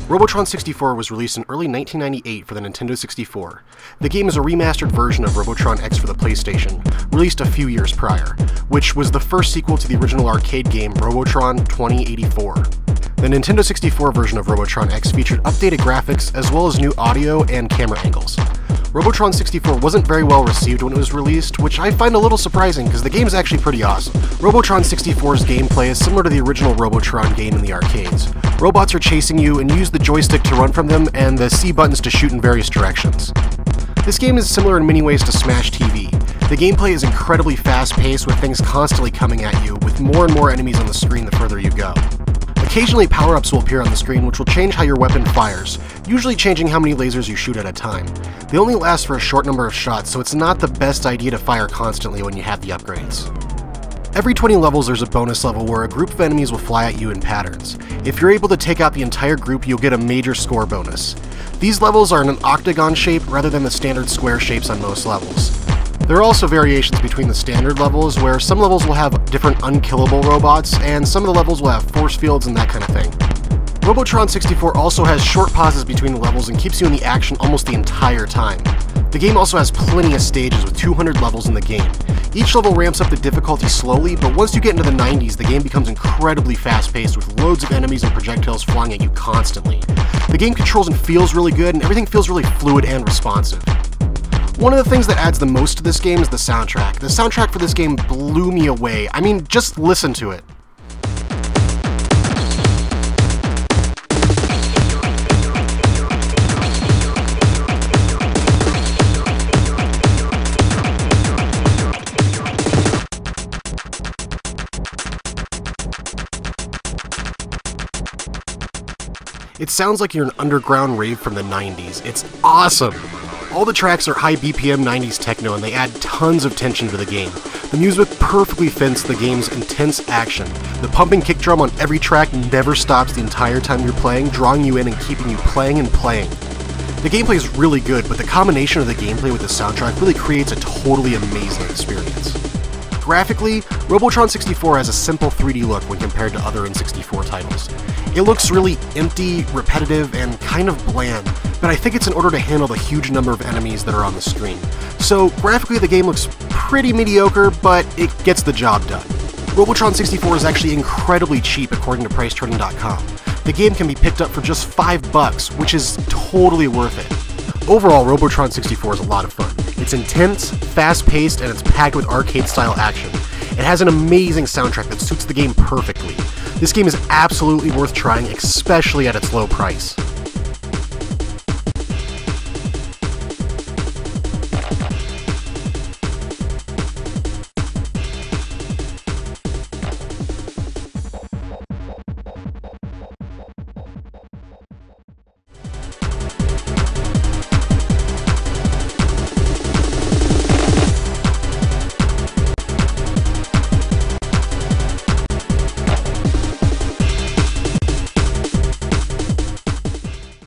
Robotron 64 was released in early 1998 for the Nintendo 64. The game is a remastered version of Robotron X for the PlayStation, released a few years prior, which was the first sequel to the original arcade game Robotron 2084. The Nintendo 64 version of Robotron X featured updated graphics as well as new audio and camera angles. Robotron 64 wasn't very well received when it was released, which I find a little surprising because the game is actually pretty awesome. Robotron 64's gameplay is similar to the original Robotron game in the arcades. Robots are chasing you and you use the joystick to run from them and the C buttons to shoot in various directions. This game is similar in many ways to Smash TV. The gameplay is incredibly fast-paced with things constantly coming at you, with more and more enemies on the screen the further you go. Occasionally power-ups will appear on the screen which will change how your weapon fires, usually changing how many lasers you shoot at a time. They only last for a short number of shots, so it's not the best idea to fire constantly when you have the upgrades. Every 20 levels there's a bonus level where a group of enemies will fly at you in patterns. If you're able to take out the entire group, you'll get a major score bonus. These levels are in an octagon shape rather than the standard square shapes on most levels. There are also variations between the standard levels, where some levels will have different unkillable robots, and some of the levels will have force fields and that kind of thing. Robotron 64 also has short pauses between the levels and keeps you in the action almost the entire time. The game also has plenty of stages with 200 levels in the game. Each level ramps up the difficulty slowly, but once you get into the 90s, the game becomes incredibly fast-paced with loads of enemies and projectiles flying at you constantly. The game controls and feels really good, and everything feels really fluid and responsive. One of the things that adds the most to this game is the soundtrack. The soundtrack for this game blew me away. I mean, just listen to it. It sounds like you're an underground rave from the 90s. It's awesome! All the tracks are high BPM 90s techno and they add tons of tension to the game. The music perfectly fits the game's intense action. The pumping kick drum on every track never stops the entire time you're playing, drawing you in and keeping you playing and playing. The gameplay is really good, but the combination of the gameplay with the soundtrack really creates a totally amazing experience. Graphically, Robotron 64 has a simple 3D look when compared to other N64 titles. It looks really empty, repetitive, and kind of bland, but I think it's in order to handle the huge number of enemies that are on the screen. So graphically the game looks pretty mediocre, but it gets the job done. Robotron 64 is actually incredibly cheap according to PriceTrading.com. The game can be picked up for just $5, which is totally worth it. Overall, Robotron 64 is a lot of fun. It's intense, fast-paced, and it's packed with arcade-style action. It has an amazing soundtrack that suits the game perfectly. This game is absolutely worth trying, especially at its low price.